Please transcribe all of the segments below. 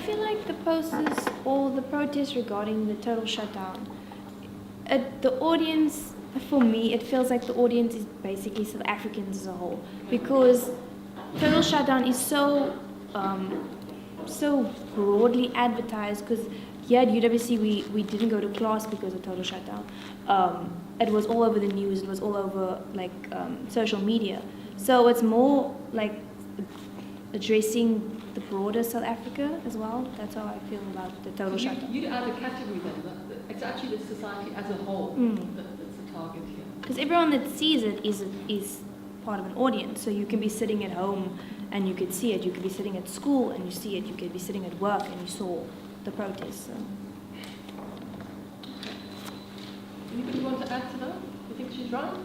feel like the posters or the protests regarding the total shutdown, the audience, for me, it feels like the audience is basically South Africans as a whole, because total shutdown is so broadly advertised. Because here at UWC we didn't go to class because of total shutdown. It was all over the news. It was all over social media. So it's more like addressing the broader South Africa as well. That's how I feel about the total shutdown. You'd add a category then. It's actually the society as a whole that's the target here. Because everyone that sees it is part of an audience. So you can be sitting at home and you could see it. You could be sitting at school and you see it. You could be sitting at work and you saw the protests. So. Anybody want to add to that? You think she's right?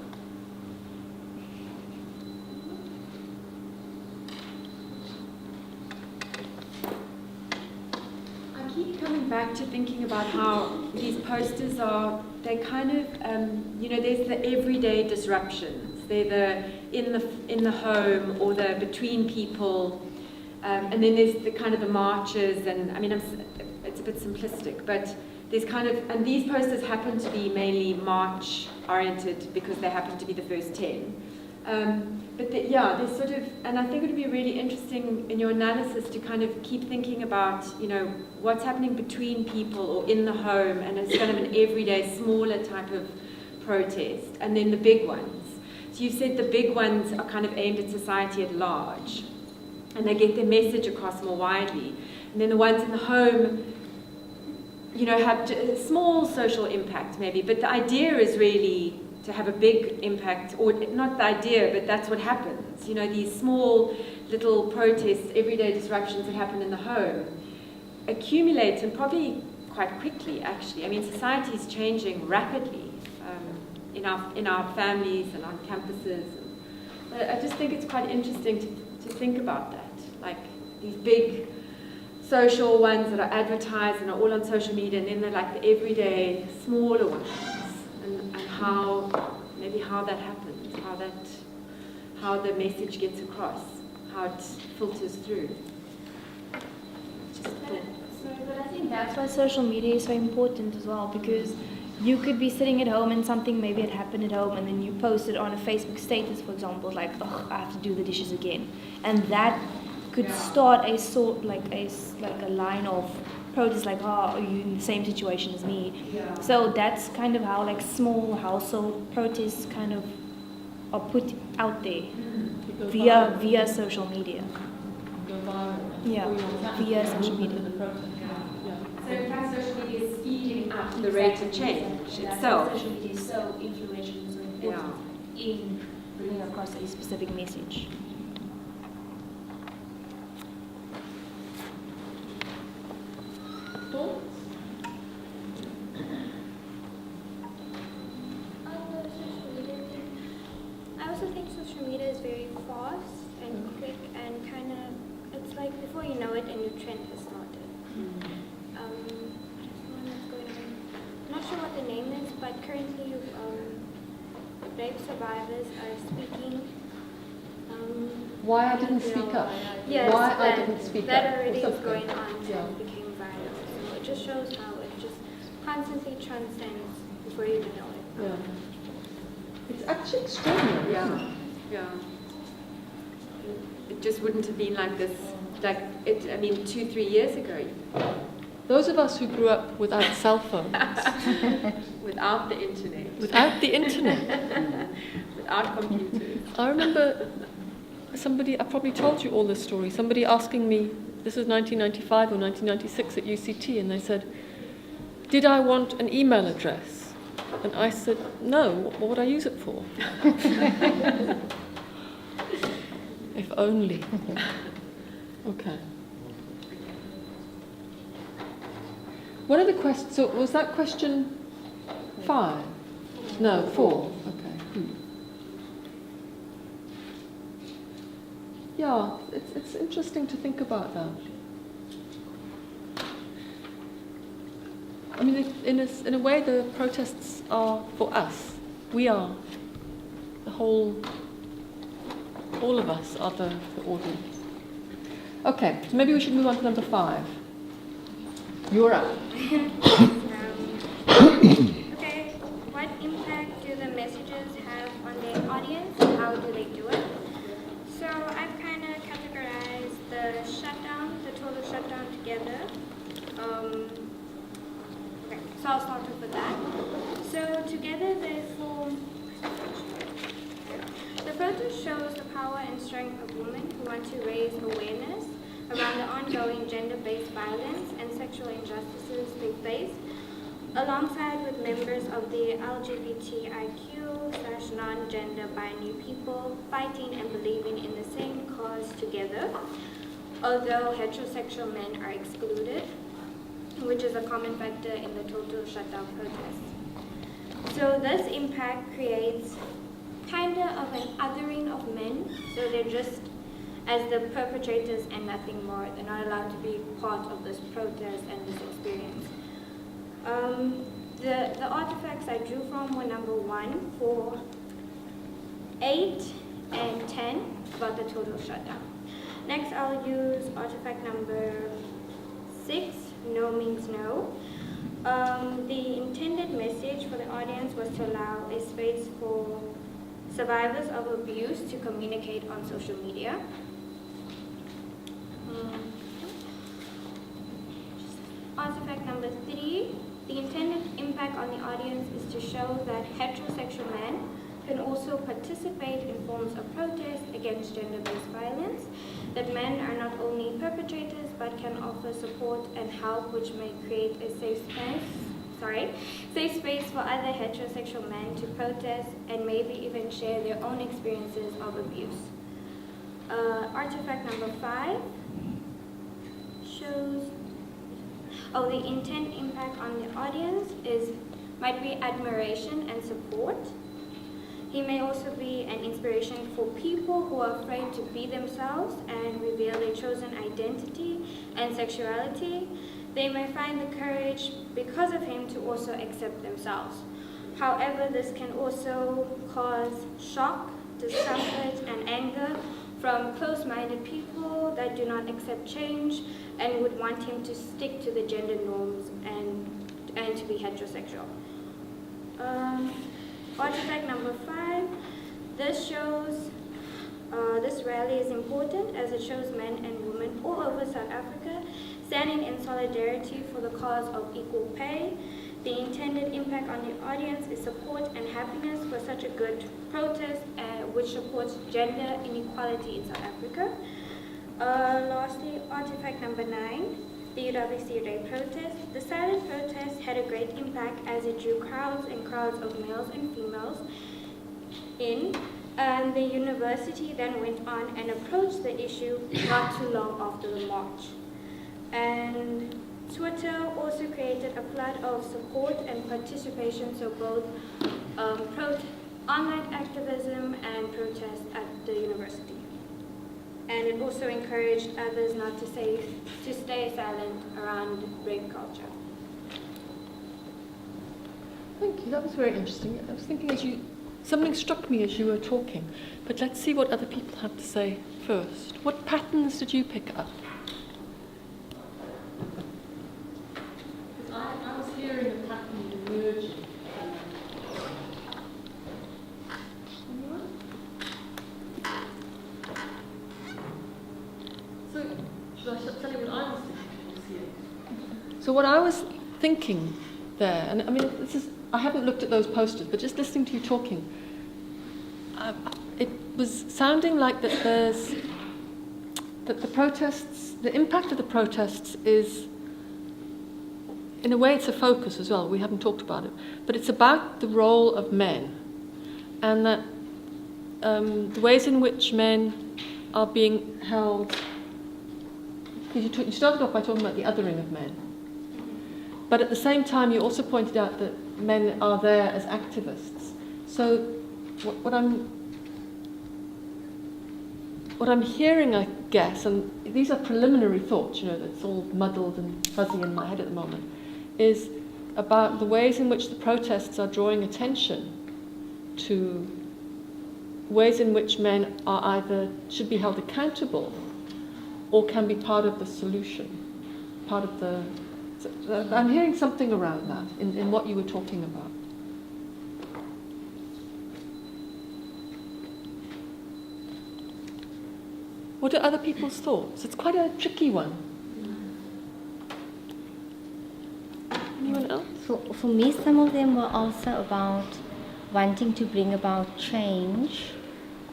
I keep coming back to thinking about how these posters are, they're kind of, there's the everyday disruptions. They're in the home or the between people, and then there's the kind of the marches, and I mean, it's a bit simplistic, but there's kind of, and these posters happen to be mainly march oriented because they happen to be the first 10. There's sort of, and I think it would be really interesting in your analysis to kind of keep thinking about, what's happening between people or in the home, and it's kind of an everyday, smaller type of protest, and then the big ones. So you said the big ones are kind of aimed at society at large, and they get their message across more widely. And then the ones in the home, have a small social impact maybe, but the idea is really to have a big impact, or not the idea, but that's what happens. These small little protests, everyday disruptions that happen in the home accumulate, and probably quite quickly actually. I mean, society is changing rapidly in our families and on campuses. But I just think it's quite interesting to think about that, like these big social ones that are advertised and are all on social media, and then they're like the everyday smaller ones, and how that happens, how the message gets across, how it filters through. But I think that's why social media is so important as well, because you could be sitting at home and something maybe had happened at home, and then you post it on a Facebook status, for example, like, oh, I have to do the dishes again, and that could start a sort like a line of protests, like, oh, are you in the same situation as me? Yeah. So that's kind of how like small household protests kind of are put out there via social media. Yeah, via social media. So in fact, social media is speeding up the rate of change itself. Social media is so influential and so important in bringing across a specific message. I also think social media is very fast and quick, and kind of, it's like before you know it, a new trend has started. One that's going on. I'm not sure what the name is, but currently rape survivors are speaking. Why I didn't speak up? Yes, why I didn't speak up? That already is going on, so it became viral. So it just shows how it just constantly transcends before you even know it. Yeah. It's actually extraordinary. Yeah. It just wouldn't have been like this, 2-3 years ago. Those of us who grew up without cell phones. Without the internet. Without the internet. Without computers. I remember somebody, I probably told you all this story, somebody asking me, this was 1995 or 1996 at UCT, and they said, did I want an email address? And I said, no, what would I use it for? If only. Okay. What are the questions? So was that question 5? No, 4. Okay. Yeah, it's interesting to think about that. I mean, in a way, the protests are for us. We are all of us are the audience. Okay, so maybe we should move on to number 5. You're up. Okay, what impact do the messages have on their audience? How do they do it? So I've kind of categorized the shutdown, the total shutdown together. Okay, so I'll start off with that. So together they form. The protest shows the power and strength of women who want to raise awareness around the ongoing gender-based violence and sexual injustices they face, alongside with members of the LGBTIQ/non-gender binary people fighting and believing in the same cause together, although heterosexual men are excluded, which is a common factor in the total shutdown protests. So this impact creates kind of an othering of men, so they're just as the perpetrators and nothing more. They're not allowed to be part of this protest and this experience. The artifacts I drew from were number 1 for 8 and 10 about the total shutdown. Next, I'll use artifact number 6, no means no. The intended message for the audience was to allow a space for survivors of abuse to communicate on social media. Artifact number 3, the intended impact on the audience is to show that heterosexual men can also participate in forms of protest against gender-based violence, that men are not only perpetrators but can offer support and help, which may create a safe space for other heterosexual men to protest and maybe even share their own experiences of abuse. Artifact number 5 shows, the intent impact on the audience might be admiration and support. He may also be an inspiration for people who are afraid to be themselves and reveal their chosen identity and sexuality. They may find the courage because of him to also accept themselves. However, this can also cause shock, discomfort, and anger from close-minded people that do not accept change and would want him to stick to the gender norms and to be heterosexual. Artifact number 5, this rally is important as it shows men and women all over South Africa standing in solidarity for the cause of equal pay. The intended impact on the audience is support and happiness for such a good protest which supports gender inequality in South Africa. Lastly, artifact number 9, the UWC Day protest. The silent protest had a great impact as it drew crowds and crowds of males and females in. The university then went on and approached the issue not too long after the march. And Twitter also created a flood of support and participation, so both online activism and protest at the university. And it also encouraged others not to stay silent around rape culture. Thank you, that was very interesting. I was thinking something struck me as you were talking, but let's see what other people have to say first. What patterns did you pick up? I was hearing a pattern emerging. So, should I tell you what I was thinking? So what I was thinking there, and I mean, I haven't looked at those posters, but just listening to you talking, it was sounding like that the protests, the impact of the protests is, in a way it's a focus as well, we haven't talked about it, but it's about the role of men, and that the ways in which men are being held, because you started off by talking about the othering of men, but at the same time you also pointed out that men are there as activists. So what I'm hearing, I guess, and these are preliminary thoughts, that's all muddled and fuzzy in my head at the moment, is about the ways in which the protests are drawing attention to ways in which men are either should be held accountable or can be part of the solution, part of the So, I'm hearing something around that in what you were talking about. What are other people's thoughts? It's quite a tricky one. Anyone else? For me, some of them were also about wanting to bring about change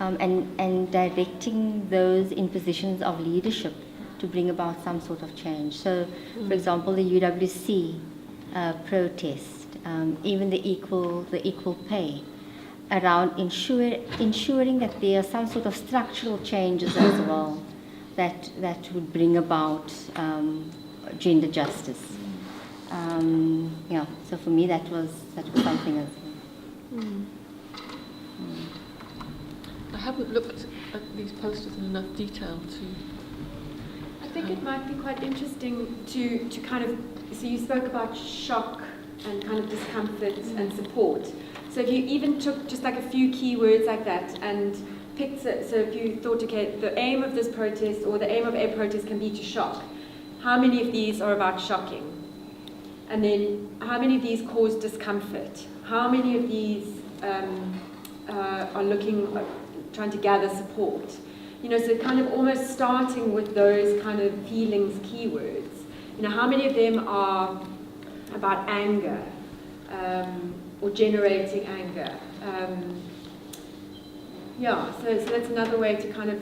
and directing those in positions of leadership to bring about some sort of change. So, for example, the UWC protest, even the equal pay, around ensuring that there are some sort of structural changes as well that would bring about gender justice. So for me that was something as well. I haven't looked at these posters in enough detail to... I think it might be quite interesting to kind of, so you spoke about shock and kind of discomfort and support. So if you even took just like a few keywords like that and picked, so if you thought, okay, the aim of this protest or the aim of a protest can be to shock, how many of these are about shocking? And then how many of these cause discomfort? How many of these are trying to gather support? You know, so kind of almost starting with those kind of feelings keywords. You know, how many of them are about anger or generating anger? So that's another way to kind of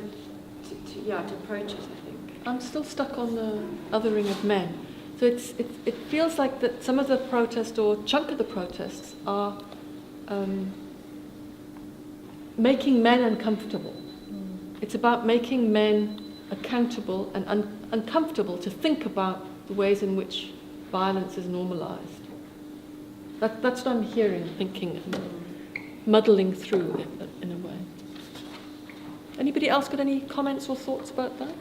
to approach it, I think. I'm still stuck on the othering of men. So it feels like that some of the protests or chunk of the protests are making men uncomfortable. It's about making men accountable and uncomfortable to think about the ways in which violence is normalized. That's what I'm hearing, thinking, muddling through it in a way. Anybody else got any comments or thoughts about that?